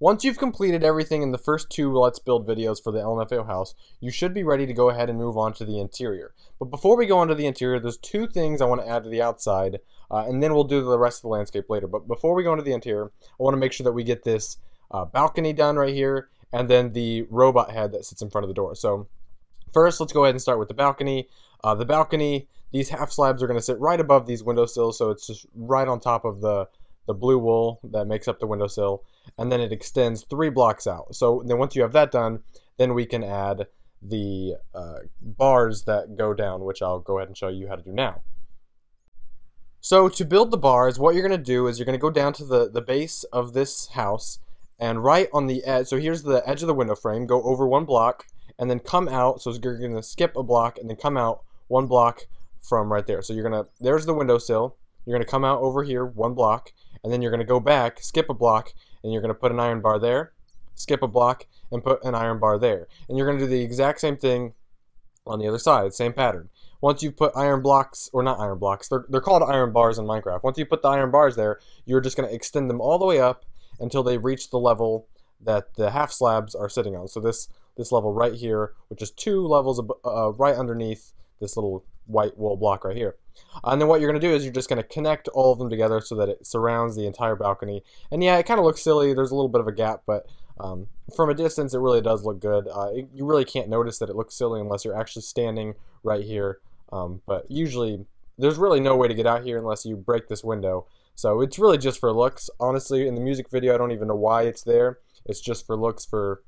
Once you've completed everything in the first two Let's Build videos for the LMFAO house, you should be ready to go ahead and move on to the interior. But before we go on to the interior, there's two things I want to add to the outside, and then we'll do the rest of the landscape later. But before we go into the interior, I want to make sure that we get this balcony done right here, and then the robot head that sits in front of the door. So first, let's go ahead and start with the balcony. The balcony, these half slabs are going to sit right above these windowsills, so it's just right on top of the blue wool that makes up the windowsill, and then it extends 3 blocks out. So then once you have that done, then we can add the bars that go down, which I'll go ahead and show you how to do now. So to build the bars, what you're going to do is you're going to go down to the base of this house, and right on the edge, so here's the edge of the window frame, go over 1 block, and then come out, so you're going to skip a block, and then come out 1 block from right there. So you're going to, there's the windowsill, you're going to come out over here 1 block, and then you're going to go back, skip a block, and you're going to put an iron bar there, skip a block, and put an iron bar there. And you're going to do the exact same thing on the other side, same pattern. Once you put iron blocks, or not iron blocks, they're called iron bars in Minecraft. Once you put the iron bars there, you're just going to extend them all the way up until they reach the level that the half slabs are sitting on. So this level right here, which is 2 levels right underneath this little white wool block right here. And then what you're going to do is you're just going to connect all of them together so that it surrounds the entire balcony. And yeah, it kind of looks silly. There's a little bit of a gap, but from a distance, it really does look good. You really can't notice that it looks silly unless you're actually standing right here. But usually, there's really no way to get out here unless you break this window. So it's really just for looks. Honestly, in the music video, I don't even know why it's there. It's just for looks for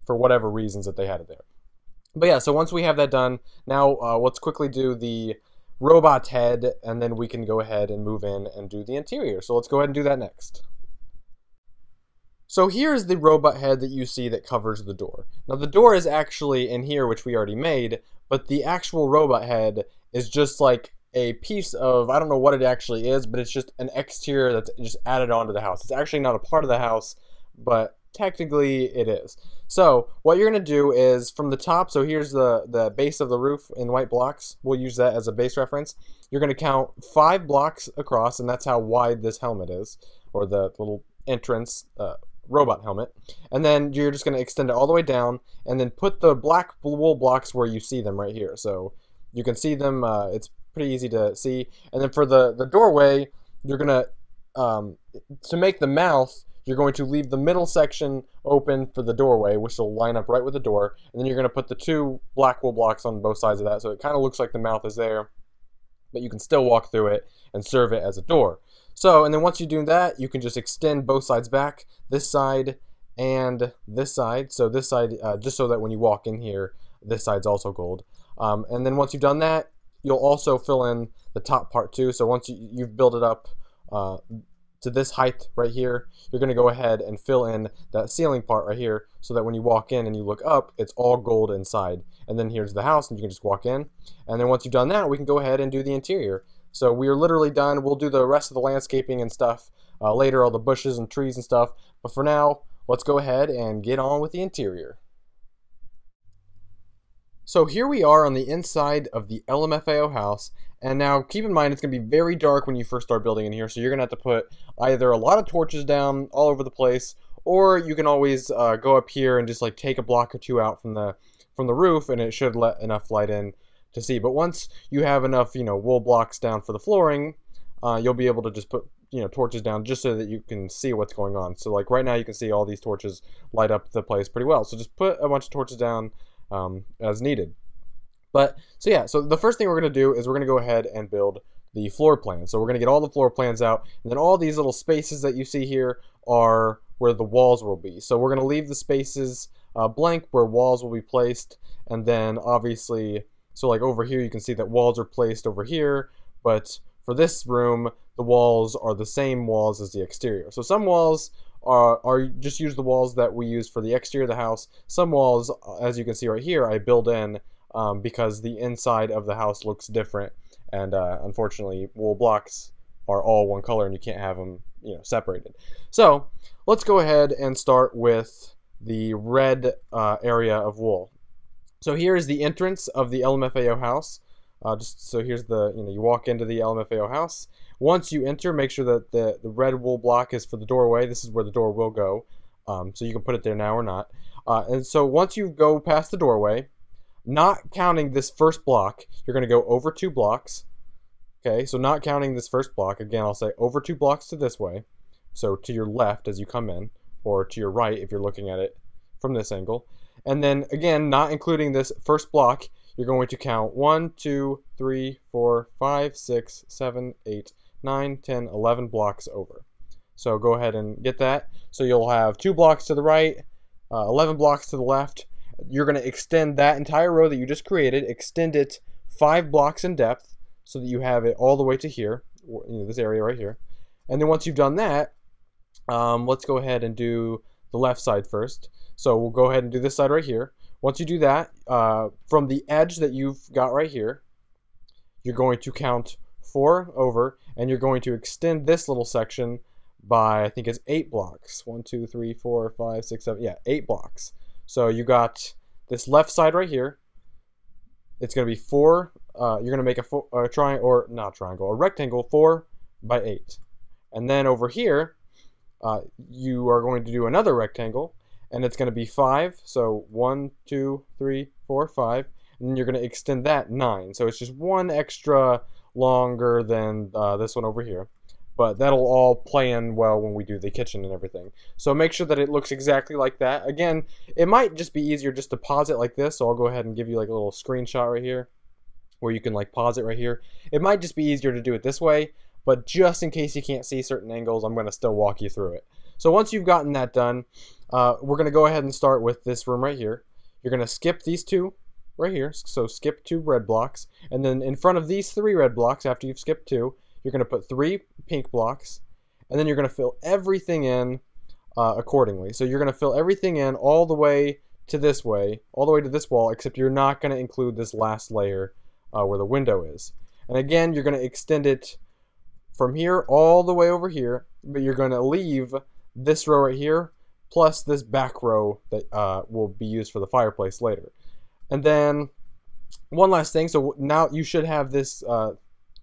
whatever reasons that they had it there. But yeah, so once we have that done, now let's quickly do the robot head, and then we can go ahead and move in and do the interior. So let's go ahead and do that next. So here's the robot head that you see that covers the door. Now the door is actually in here, which we already made, but the actual robot head is just like a piece of, I don't know what it actually is, but it's just an exterior that's just added onto the house. It's actually not a part of the house, but technically it is. So what you're going to do is from the top, so here's the base of the roof in white blocks. We'll use that as a base reference. You're going to count 5 blocks across, and that's how wide this helmet is, or the little entrance robot helmet. And then you're just going to extend it all the way down, and then put the black wool blocks where you see them right here. So you can see them, it's pretty easy to see. And then for the doorway, you're going to make the mouth, you're going to leave the middle section open for the doorway, which will line up right with the door, and then you're going to put the 2 black wool blocks on both sides of that, so it kind of looks like the mouth is there, but you can still walk through it and serve it as a door. So, and then once you do that, you can just extend both sides back, this side and this side. So this side, just so that when you walk in here, this side's also gold. And then once you've done that, you'll also fill in the top part too. So once you've built it up to this height right here, you're going to go ahead and fill in that ceiling part right here so that when you walk in and you look up, it's all gold inside. And then here's the house, and you can just walk in. And then once you've done that, we can go ahead and do the interior. So we are literally done. We'll do the rest of the landscaping and stuff later, all the bushes and trees and stuff. But for now, let's go ahead and get on with the interior. So here we are on the inside of the LMFAO house, and now keep in mind it's going to be very dark when you first start building in here, so you're going to have to put either a lot of torches down all over the place, or you can always go up here and just like take a block or 2 out from the roof, and it should let enough light in to see. But once you have enough, wool blocks down for the flooring, you'll be able to just put torches down just so that you can see what's going on. So like right now you can see all these torches light up the place pretty well, so just put a bunch of torches down as needed. But so yeah, so the first thing we're going to do is we're going to go ahead and build the floor plan. So we're going to get all the floor plans out, and then all these little spaces that you see here are where the walls will be. So we're going to leave the spaces blank where walls will be placed, and then obviously, so like over here you can see that walls are placed over here, but for this room the walls are the same walls as the exterior. So some walls are just use the walls that we use for the exterior of the house. Some walls, as you can see right here, I build in because the inside of the house looks different, and unfortunately wool blocks are all one color and you can't have them separated. So let's go ahead and start with the red area of wool. So here is the entrance of the LMFAO house. So here's the, you walk into the LMFAO house. Once you enter, make sure that the red wool block is for the doorway. This is where the door will go. So you can put it there now or not. And so once you go past the doorway, not counting this first block, you're going to go over 2 blocks. Okay, so not counting this first block, again, I'll say over 2 blocks to this way. So to your left as you come in, or to your right if you're looking at it from this angle. And then again, not including this first block, you're going to count 1, 2, 3, 4, 5, 6, 7, 8, 9, 10, 11 blocks over. So go ahead and get that. So you'll have 2 blocks to the right, 11 blocks to the left. You're going to extend that entire row that you just created, extend it 5 blocks in depth so that you have it all the way to here, this area right here. And then once you've done that, let's go ahead and do the left side first. So we'll go ahead and do this side right here. Once you do that, from the edge that you've got right here, you're going to count 4 over, and you're going to extend this little section by, I think it's 8 blocks. 1, 2, 3, 4, 5, 6, 7, yeah, 8 blocks. So you got this left side right here. It's going to be 4. You're going to make a triangle, or not triangle, a rectangle 4 by 8. And then over here, you are going to do another rectangle, and it's going to be 5. So 1, 2, 3, 4, 5. And then you're going to extend that 9. So it's just 1 extra longer than this one over here. But that'll all play in well when we do the kitchen and everything. So make sure that it looks exactly like that. Again, it might just be easier just to pause it like this. So I'll go ahead and give you like a little screenshot right here where you can like pause it right here. It might just be easier to do it this way, but just in case you can't see certain angles, I'm going to still walk you through it. So once you've gotten that done, we're going to go ahead and start with this room right here. You're going to skip these 2 right here. So skip 2 red blocks. And then in front of these 3 red blocks, after you've skipped 2, you're going to put 3 pink blocks. And then you're going to fill everything in accordingly. So you're going to fill everything in all the way to this way, all the way to this wall, except you're not going to include this last layer where the window is. And again, you're going to extend it from here all the way over here, but you're going to leave this row right here plus this back row that will be used for the fireplace later. And then one last thing, so now you should have this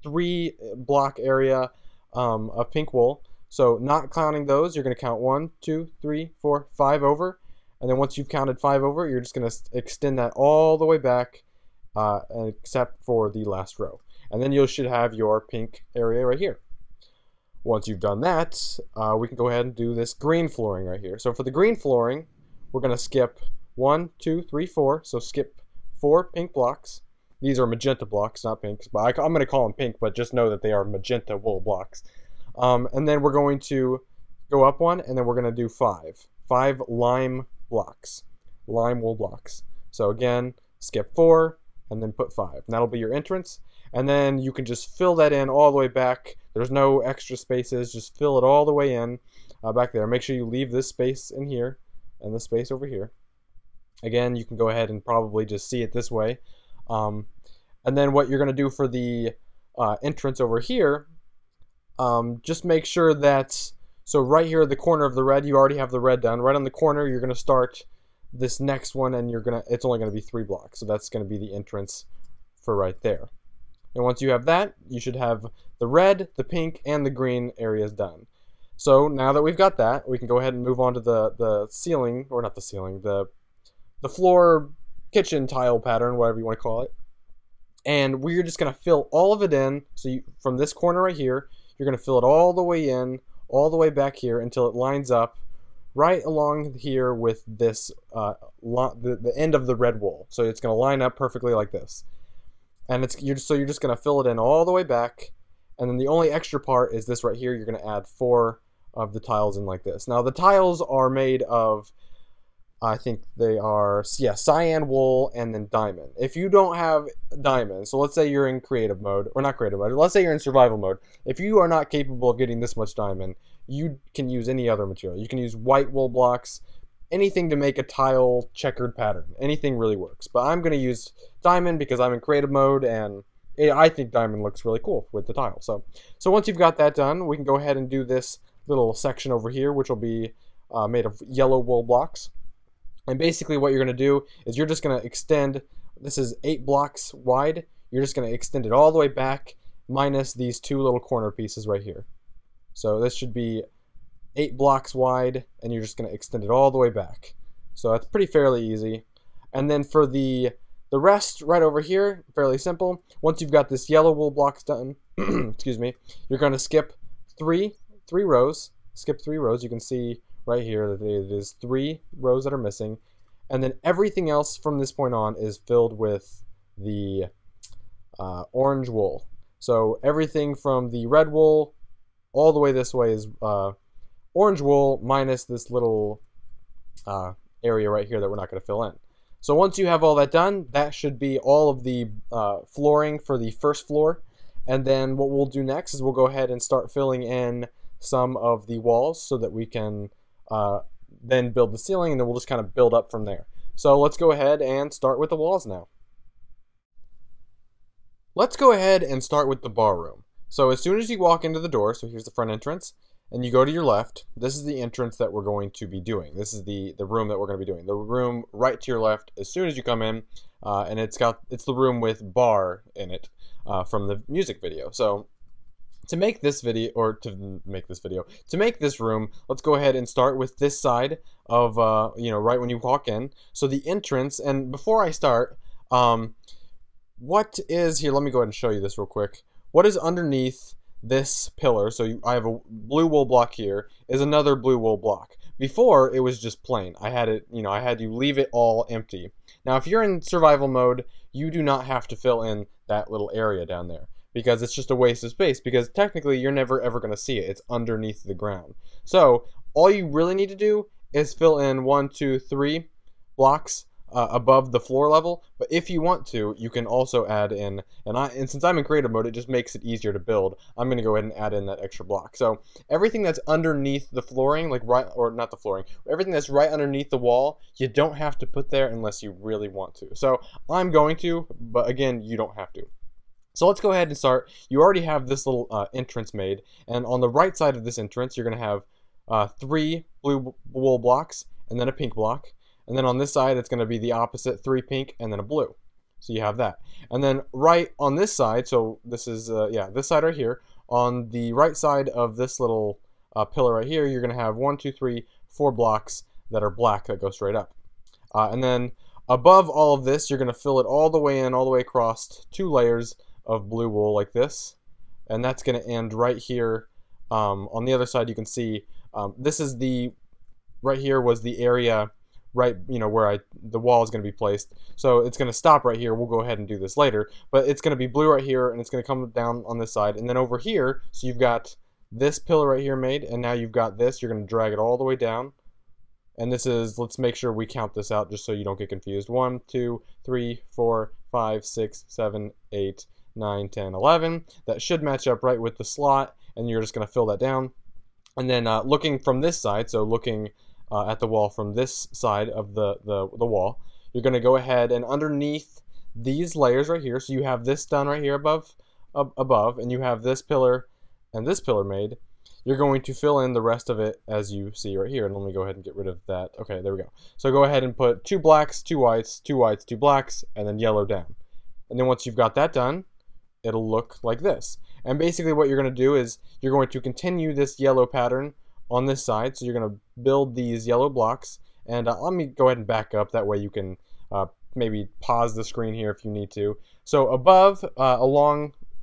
3 block area of pink wool. So not counting those, you're going to count 1, 2, 3, 4, 5 over. And then once you've counted 5 over, you're just going to extend that all the way back except for the last row. And then you should have your pink area right here. Once you've done that, we can go ahead and do this green flooring right here. So for the green flooring, we're going to skip 1, 2, 3, 4. So skip 4 pink blocks. These are magenta blocks, not pinks, but I'm going to call them pink, but just know that they are magenta wool blocks. And then we're going to go up 1, and then we're going to do 5 lime blocks, lime wool blocks. So again, skip 4, and then put 5. And that'll be your entrance. And then you can just fill that in all the way back. There's no extra spaces. Just fill it all the way in back there. Make sure you leave this space in here and the space over here. Again, you can go ahead and probably just see it this way. And then what you're going to do for the entrance over here, just make sure that, so right here at the corner of the red, you already have the red done. Right on the corner, you're going to start this next one, and it's only going to be 3 blocks. So that's going to be the entrance for right there. And once you have that, you should have the red, the pink, and the green areas done. So now that we've got that, we can go ahead and move on to the ceiling, or not the ceiling, the floor kitchen tile pattern, whatever you want to call it. And we're just going to fill all of it in. So from this corner right here, you're going to fill it all the way in, all the way back here until it lines up right along here with this the end of the red wool. So it's going to line up perfectly like this. And you're just going to fill it in all the way back. And then the only extra part is this right here. You're going to add 4 of the tiles in like this. Now the tiles are made of, I think they are, yeah, cyan wool and then diamond. If you don't have diamond, so let's say you're in creative mode, or not creative mode, let's say you're in survival mode. If you are not capable of getting this much diamond, you can use any other material. You can use white wool blocks, anything to make a tile checkered pattern. Anything really works. But I'm going to use diamond because I'm in creative mode, and I think diamond looks really cool with the tile. So once you've got that done, we can go ahead and do this little section over here, which will be made of yellow wool blocks. And basically what you're going to do is you're just going to extend, this is 8 blocks wide, you're just going to extend it all the way back minus these 2 little corner pieces right here. So this should be 8 blocks wide, and you're just going to extend it all the way back. So that's pretty fairly easy. And then for the rest right over here, fairly simple. Once you've got this yellow wool blocks done, excuse me, you're going to skip three rows. Skip 3 rows. You can see right here that it is 3 rows that are missing. And then everything else from this point on is filled with the orange wool. So everything from the red wool all the way this way is orange wool minus this little area right here that we're not going to fill in. So once you have all that done, that should be all of the flooring for the first floor. And then what we'll do next is we'll go ahead and start filling in some of the walls so that we can then build the ceiling, and then we'll just kind of build up from there. So let's go ahead and start with the walls now. Let's go ahead and start with the bar room. So as soon as you walk into the door, so here's the front entrance, and you go to your left, this is the entrance that we're going to be doing. This is the room that we're going to be doing. The room right to your left as soon as you come in, and it's the room with bar in it from the music video. So to make this room, let's go ahead and start with this side of right when you walk in. So the entrance, and before I start, what is here? Let me go ahead and show you this real quick. What is underneath this pillar? So I have a blue wool block here. Is another blue wool block. Before it was just plain. I had you leave it all empty. Now, if you're in survival mode, you do not have to fill in that little area down there, because it's just a waste of space, because technically you're never ever going to see it. It's underneath the ground. So all you really need to do is fill in 1, 2, 3 blocks above the floor level. But if you want to, you can also add in, and since I'm in creative mode, it just makes it easier to build. I'm going to go ahead and add in that extra block. So everything that's underneath the flooring, everything that's right underneath the wall, you don't have to put there unless you really want to. So I'm going to, but again, you don't have to. So let's go ahead and start. You already have this little entrance made, and on the right side of this entrance, you're going to have 3 blue wool blocks and then a pink block. And then on this side, it's going to be the opposite, 3 pink and then a blue. So you have that. And then right on this side, so this is, this side right here, on the right side of this little pillar right here, you're going to have 1, 2, 3, 4 blocks that are black that go straight up. And then above all of this, you're going to fill it all the way in, all the way across, 2 layers of blue wool like this. And that's going to end right here. On the other side, you can see this is right here was the area right, where the wall is going to be placed. So it's going to stop right here. We'll go ahead and do this later, but it's going to be blue right here, and it's going to come down on this side, and then over here, so you've got this pillar right here made, and now you've got this. You're going to drag it all the way down, and this is, let's make sure we count this out just so you don't get confused. 1, 2, 3, 4, 5, 6, 7, 8, 9, 10, 11. That should match up right with the slot, and you're just going to fill that down. And then looking from this side, so looking at the wall from this side of the wall, you're going to go ahead and underneath these layers right here, so you have this done right here above, and you have this pillar and this pillar made. You're going to fill in the rest of it as you see right here, and let me go ahead and get rid of that. Okay, there we go. So go ahead and put 2 blacks, 2 whites, 2 whites, 2 blacks, and then yellow down. And then once you've got that done, it'll look like this. And basically what you're going to do is you're going to continue this yellow pattern on this side. So you're going to build these yellow blocks, and let me go ahead and back up, that way you can maybe pause the screen here if you need to. So above,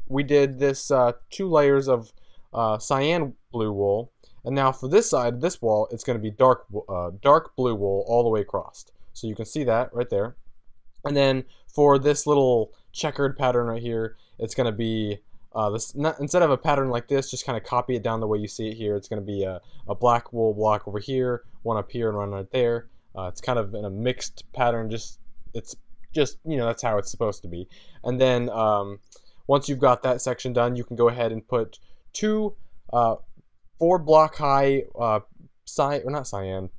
we did this 2 layers of cyan blue wool, and now for this side, this wall, it's going to be dark blue wool all the way across. So you can see that right there. And then for this little checkered pattern right here, it's going to be instead of a pattern like this, just kind of copy it down the way you see it here. It's going to be a black wool block over here, one up here, and one right there. It's kind of in a mixed pattern. It's just that's how it's supposed to be. And then once you've got that section done, you can go ahead and put 2 4 block high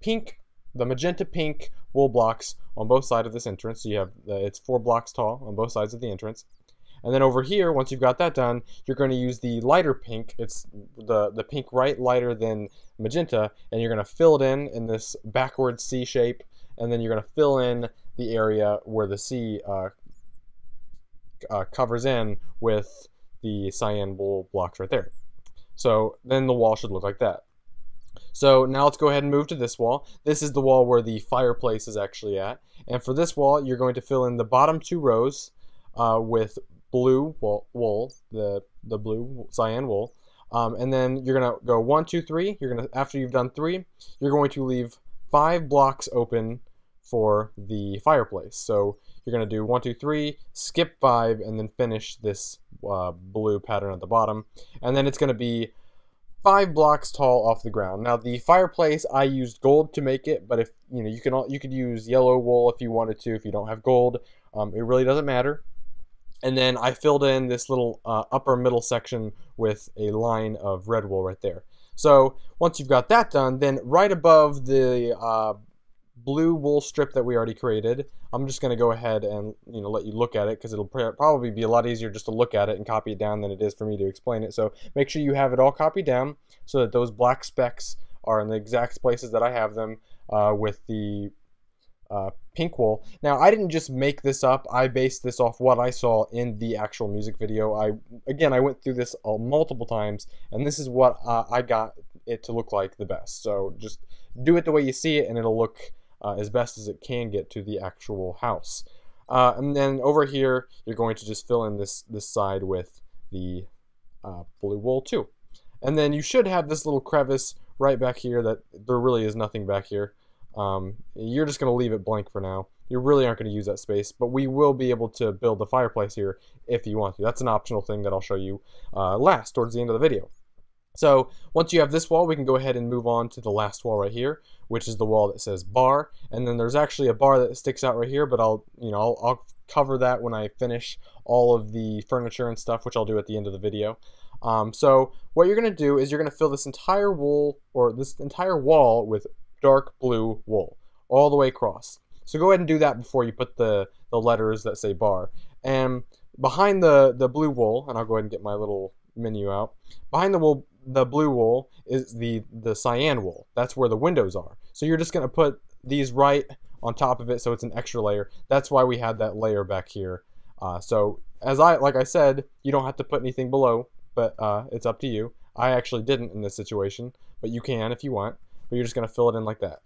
pink, the magenta pink wool blocks on both sides of this entrance. So you have it's 4 blocks tall on both sides of the entrance. And then over here, once you've got that done, you're going to use the lighter pink. It's the pink right lighter than magenta, and you're going to fill it in this backward C shape, and then you're going to fill in the area where the C covers in with the cyan wool blocks right there. So then the wall should look like that. So now let's go ahead and move to this wall. This is the wall where the fireplace is actually at. And for this wall, you're going to fill in the bottom 2 rows with blue wool, the blue cyan wool. And then you're gonna go 1, 2, 3. You're gonna, after you've done 3, you're going to leave 5 blocks open for the fireplace. So you're gonna do 1, 2, 3, skip 5, and then finish this blue pattern at the bottom. And then it's gonna be 5 blocks tall off the ground. Now the fireplace, I used gold to make it, but if you could use yellow wool if you wanted to. If you don't have gold, it really doesn't matter. And then I filled in this little upper middle section with a line of red wool right there. So once you've got that done, then right above the blue wool strip that we already created, I'm just going to go ahead and let you look at it, because it'll probably be a lot easier just to look at it and copy it down than it is for me to explain it. So make sure you have it all copied down so that those black specks are in the exact places that I have them with the pink wool. Now I didn't just make this up. I based this off what I saw in the actual music video. I went through this multiple times, and this is what I got it to look like the best. So just do it the way you see it, and it'll look as best as it can get to the actual house. And then over here, you're going to just fill in this side with the blue wool too. And then you should have this little crevice right back here that there really is nothing back here. You're just going to leave it blank for now. You really aren't going to use that space, but we will be able to build the fireplace here if you want to. That's an optional thing that I'll show you last, towards the end of the video. So once you have this wall, we can go ahead and move on to the last wall right here, which is the wall that says bar. And then there's actually a bar that sticks out right here, but I'll cover that when I finish all of the furniture and stuff, which I'll do at the end of the video. So what you're going to do is you're going to fill this entire wool, or this entire wall, with dark blue wool all the way across. So go ahead and do that before you put the letters that say bar. And behind the blue wool, and I'll go ahead and get my little menu out, behind the blue wool is the cyan wool. That's where the windows are. So you're just going to put these right on top of it, so it's an extra layer. That's why we had that layer back here. So like I said, you don't have to put anything below, but it's up to you. I actually didn't in this situation, but you can if you want. But you're just going to fill it in like that.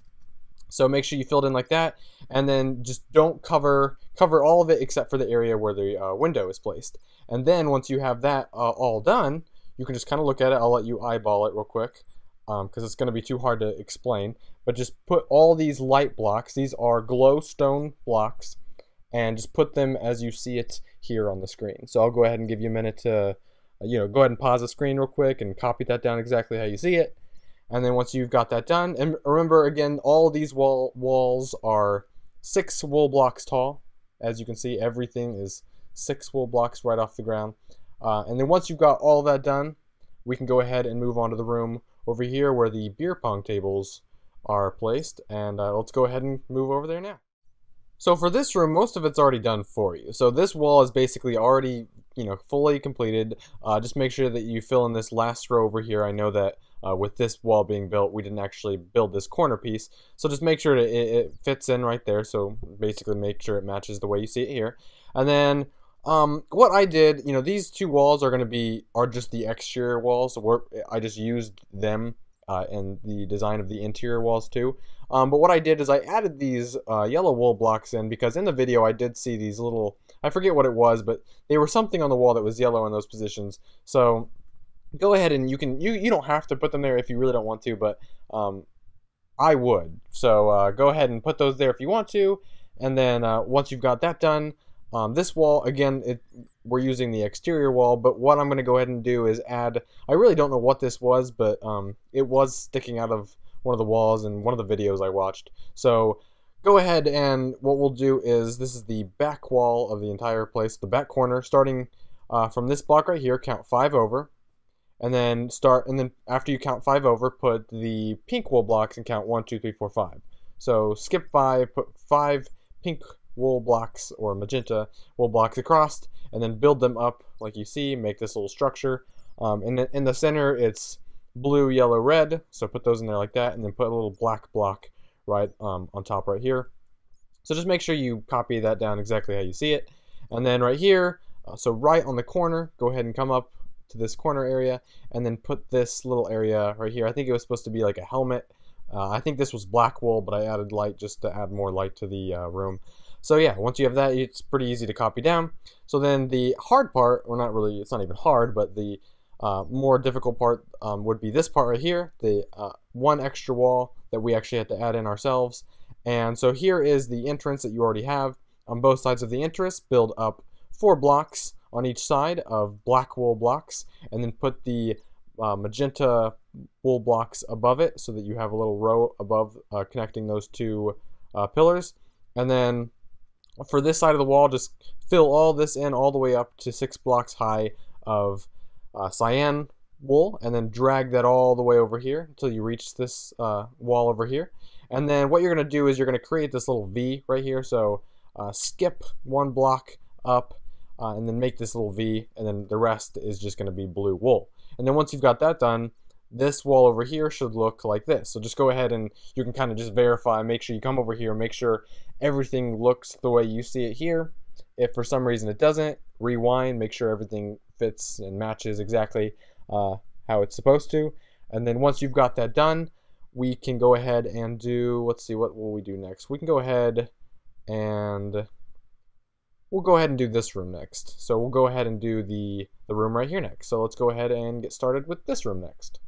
So make sure you fill it in like that, and then just don't cover all of it except for the area where the window is placed. And then once you have that all done, you can just kind of look at it. I'll let you eyeball it real quick because it's going to be too hard to explain. But just put all these light blocks, these are glowstone blocks, and just put them as you see it here on the screen. So I'll go ahead and give you a minute to go ahead and pause the screen real quick and copy that down exactly how you see it. And then once you've got that done, and remember again, all of these walls are 6 wool blocks tall. As you can see, everything is 6 wool blocks right off the ground. And then once you've got all that done, we can go ahead and move on to the room over here where the beer pong tables are placed. And let's go ahead and move over there now. So for this room, most of it's already done for you. So this wall is basically already, fully completed. Just make sure that you fill in this last row over here. I know that with this wall being built, we didn't actually build this corner piece. So just make sure that it fits in right there. So basically make sure it matches the way you see it here. And then what I did, these 2 walls are just the exterior walls. I just used them in the design of the interior walls too. But what I did is I added these yellow wool blocks in, because in the video I did see these little, I forget what it was, but they were something on the wall that was yellow in those positions. So go ahead and you don't have to put them there if you really don't want to, but I would. So go ahead and put those there if you want to. And then once you've got that done, this wall, again, we're using the exterior wall, but what I'm going to go ahead and do is add, I really don't know what this was, but it was sticking out of one of the walls in one of the videos I watched. So go ahead, and what we'll do is, this is the back wall of the entire place, the back corner, starting from this block right here, count 5 over. And then after you count 5 over, put the pink wool blocks and count 1, 2, 3, 4, 5. So skip 5, put 5 pink wool blocks or magenta wool blocks across, and then build them up like you see. Make this little structure. In the center, it's blue, yellow, red. So put those in there like that, and then put a little black block right on top right here. So just make sure you copy that down exactly how you see it. And then right here, so right on the corner, go ahead and come up to this corner area, and then put this little area right here. I think it was supposed to be like a helmet. I think this was black wool, but I added light just to add more light to the room. So yeah, once you have that, it's pretty easy to copy down. So then the hard part, well, not really, it's not even hard, but the more difficult part would be this part right here, the one extra wall that we actually had to add in ourselves. And so here is the entrance that you already have. On both sides of the entrance, build up 4 blocks on each side of black wool blocks, and then put the magenta wool blocks above it so that you have a little row above connecting those 2 pillars. And then for this side of the wall, just fill all this in all the way up to 6 blocks high of cyan wool, and then drag that all the way over here until you reach this wall over here. And then what you're going to do is you're going to create this little V right here. So skip 1 block up and then make this little V, and then the rest is just going to be blue wool. And then once you've got that done, this wall over here should look like this. So just go ahead and you can kind of just verify, make sure you come over here, make sure everything looks the way you see it here. If for some reason it doesn't, rewind, make sure everything fits and matches exactly how it's supposed to. And then once you've got that done, we can go ahead and do, let's see, what will we do next? We can go ahead and we'll go ahead and do this room next. So we'll go ahead and do the room right here next. So let's go ahead and get started with this room next.